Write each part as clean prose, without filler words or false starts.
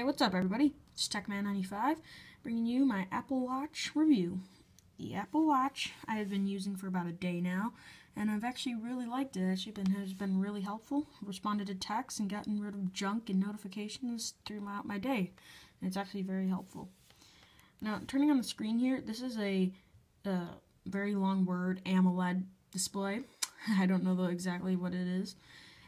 Hey, what's up everybody? It's TechMan95 bringing you my Apple Watch review. The Apple Watch I have been using for about a day now, and I've actually really liked it. It has been really helpful. I've responded to texts and gotten rid of junk and notifications throughout my day, and it's actually very helpful. Now, turning on the screen here, this is a very long word AMOLED display. I don't know exactly what it is,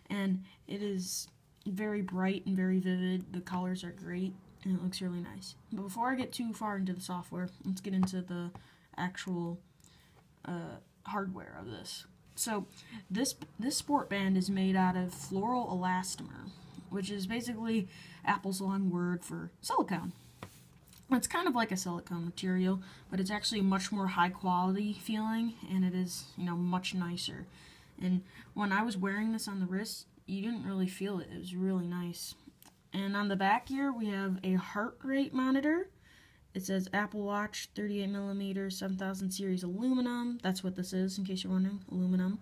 and it is very bright and very vivid. The colors are great and it looks really nice. But before I get too far into the software, let's get into the actual hardware of this. So this sport band is made out of floral elastomer, which is basically Apple's long word for silicone. It's kind of like a silicone material, but it's actually much more high quality feeling, and it is, much nicer. And when I was wearing this on the wrist, you didn't really feel it. It was really nice. And on the back here, we have a heart rate monitor. It says Apple Watch 38mm 7000 series aluminum. That's what this is, in case you're wondering. Aluminum.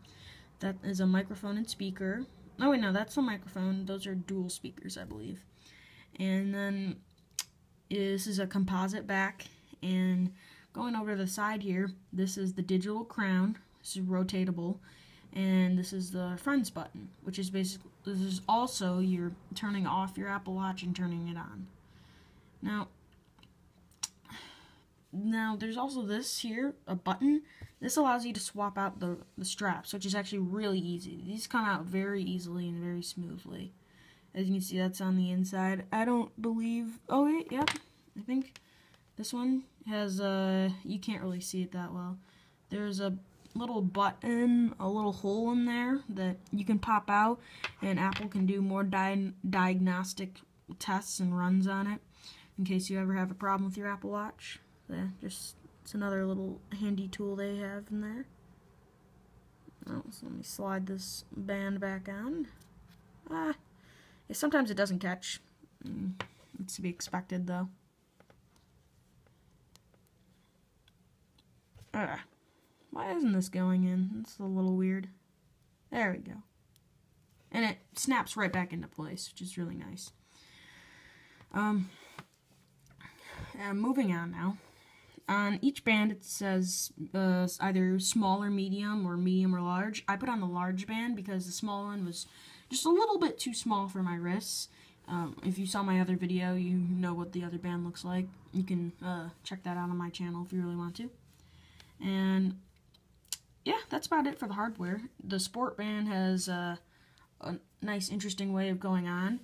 That is a microphone and speaker. Oh wait, no, that's the microphone. Those are dual speakers, I believe. And then this is a composite back. And going over to the side here, this is the digital crown. This is rotatable. And this is the friends button, which is basically, this is also you're turning off your Apple Watch and turning it on. Now there's also this here, a button. This allows you to swap out the straps, which is actually really easy. These come out very easily and very smoothly. As you can see, that's on the inside. I don't believe, oh wait, yep, I think this one has, you can't really see it that well. There's a little button, a little hole in there that you can pop out, and Apple can do more diagnostic tests and runs on it in case you ever have a problem with your Apple Watch. It's another little handy tool they have in there. Oh, so let me slide this band back on. Yeah, sometimes it doesn't catch. It's to be expected though. Why isn't this going in? It's a little weird. There we go. And it snaps right back into place, which is really nice. Moving on now. On each band it says either small or medium or large. I put on the large band because the small one was just a little bit too small for my wrists. If you saw my other video, you know what the other band looks like. You can check that out on my channel if you really want to. And yeah, that's about it for the hardware. The sport band has a nice, interesting way of going on.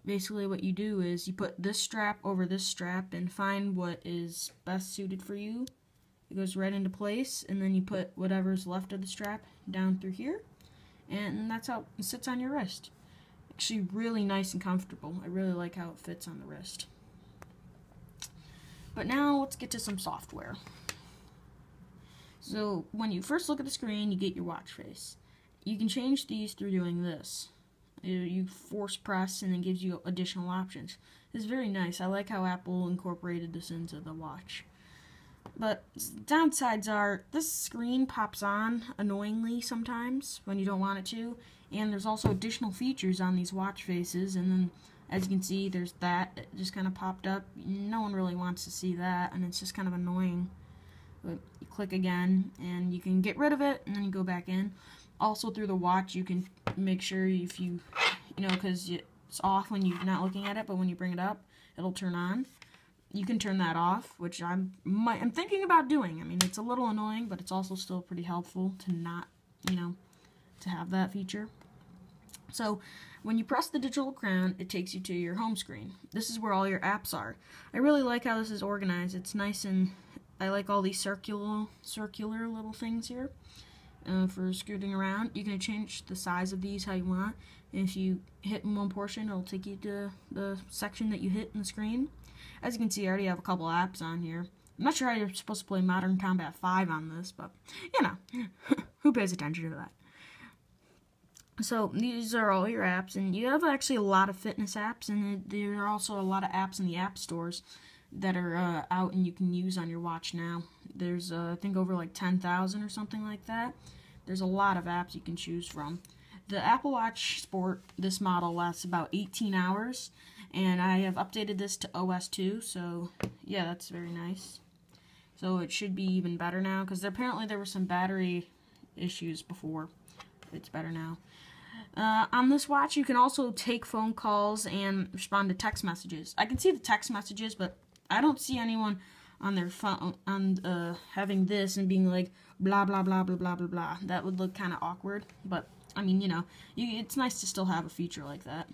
Basically, what you do is you put this strap over this strap and find what is best suited for you. It goes right into place, and then you put whatever's left of the strap down through here, and that's how it sits on your wrist. Actually, really nice and comfortable. I really like how it fits on the wrist. But now, let's get to some software. So, when you first look at the screen, you get your watch face. You can change these through doing this. You force press and it gives you additional options. It's very nice. I like how Apple incorporated this into the watch. But downsides are, this screen pops on annoyingly sometimes when you don't want it to. And there's also additional features on these watch faces. And then, as you can see, there's that. It just kind of popped up. No one really wants to see that, and it's just kind of annoying. But you click again, and you can get rid of it, and then you go back in. Also, through the watch, you can make sure if you, because it's off when you're not looking at it, but when you bring it up, it'll turn on. You can turn that off, which I'm thinking about doing. I mean, it's a little annoying, but it's also still pretty helpful to not, to have that feature. So, when you press the digital crown, it takes you to your home screen. This is where all your apps are. I really like how this is organized. It's nice, and I like all these circular little things here for scooting around. You can change the size of these how you want. And if you hit in one portion, it'll take you to the section that you hit in the screen. As you can see, I already have a couple apps on here. I'm not sure how you're supposed to play Modern Combat 5 on this, but, who pays attention to that? So, these are all your apps, and you have actually a lot of fitness apps, and there are also a lot of apps in the app stores that are out and you can use on your watch now. There's, I think, over like 10,000 or something like that. There's a lot of apps you can choose from. The Apple Watch Sport, this model, lasts about 18 hours, And I have updated this to OS 2, so yeah, that's very nice. So it should be even better now, because apparently there were some battery issues before. It's better now. On this watch, you can also take phone calls and respond to text messages. I can see the text messages, but I don't see anyone on their phone having this and being like blah blah blah blah blah blah blah. That would look kind of awkward. But I mean, you know, it's nice to still have a feature like that.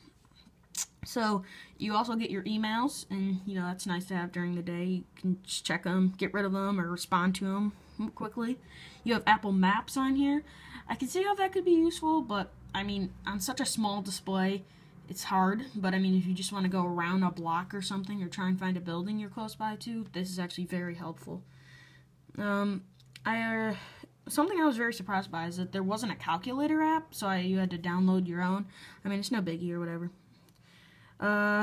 So you also get your emails, and you know that's nice to have during the day. You can just check them, get rid of them, or respond to them quickly. You have Apple Maps on here. I can see how that could be useful, but I mean, on such a small display, it's hard. But I mean, if you just want to go around a block or something, or try and find a building you're close by to, this is actually very helpful. Something I was very surprised by is that there wasn't a calculator app, so you had to download your own. I mean, it's no biggie or whatever.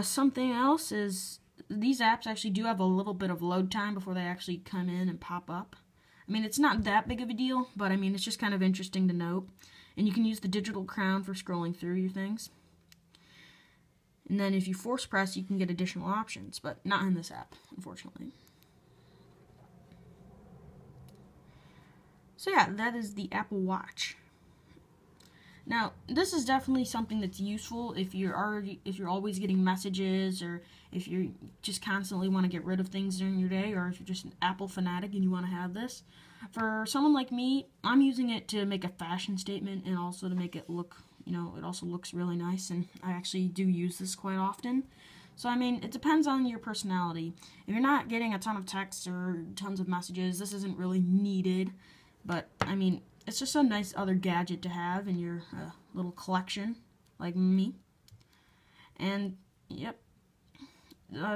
Something else is these apps actually do have a little bit of load time before they actually come in and pop up. I mean, it's not that big of a deal, but I mean, it's just kind of interesting to note. And you can use the digital crown for scrolling through your things. And then if you force press, you can get additional options, but not in this app, unfortunately. So yeah, that is the Apple Watch. Now, this is definitely something that's useful if you're always getting messages, or if you just constantly want to get rid of things during your day, or if you're just an Apple fanatic and you want to have this. For someone like me, I'm using it to make a fashion statement and also to make it look, you know, it also looks really nice, and I actually do use this quite often. So, I mean, it depends on your personality. If you're not getting a ton of texts or tons of messages, this isn't really needed, but, I mean, it's just a nice other gadget to have in your little collection, like me. And, yep.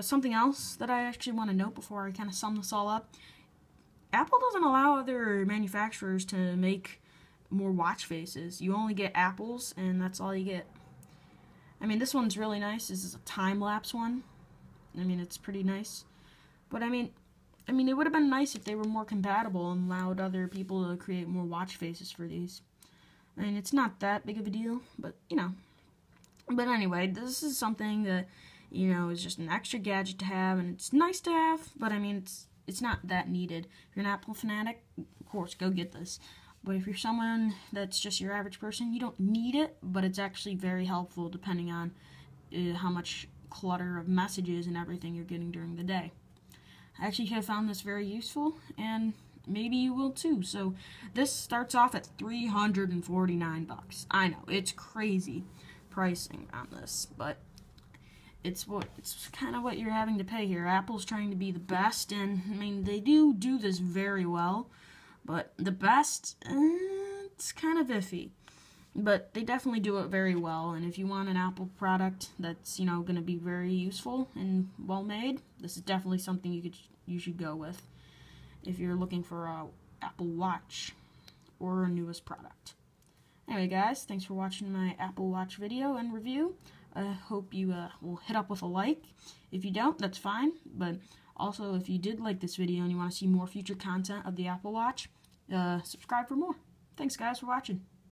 Something else that I actually want to note before I kind of sum this all up. Apple doesn't allow other manufacturers to make more watch faces. You only get Apple's, and that's all you get. I mean, this one's really nice. This is a time-lapse one. I mean, it's pretty nice. But, I mean, it would have been nice if they were more compatible and allowed other people to create more watch faces for these. I mean, it's not that big of a deal, but, you know. But anyway, this is something that, you know, is just an extra gadget to have, and it's nice to have, but, I mean, it's not that needed. If you're an Apple fanatic, of course, go get this. But if you're someone that's just your average person, you don't need it, but it's actually very helpful depending on how much clutter of messages and everything you're getting during the day. I actually have found this very useful, and maybe you will too. So this starts off at $349. I know, it's crazy pricing on this, but it's kind of what you're having to pay here. Apple's trying to be the best, and I mean, they do this very well, but the best, it's kind of iffy. But they definitely do it very well, and if you want an Apple product that's, you know, going to be very useful and well made, this is definitely something you should go with if you're looking for a Apple Watch or a newest product. Anyway, guys, thanks for watching my Apple Watch video and review. I hope you will hit up with a like. If you don't, that's fine. But also, if you did like this video and you want to see more future content of the Apple Watch, subscribe for more. Thanks, guys, for watching.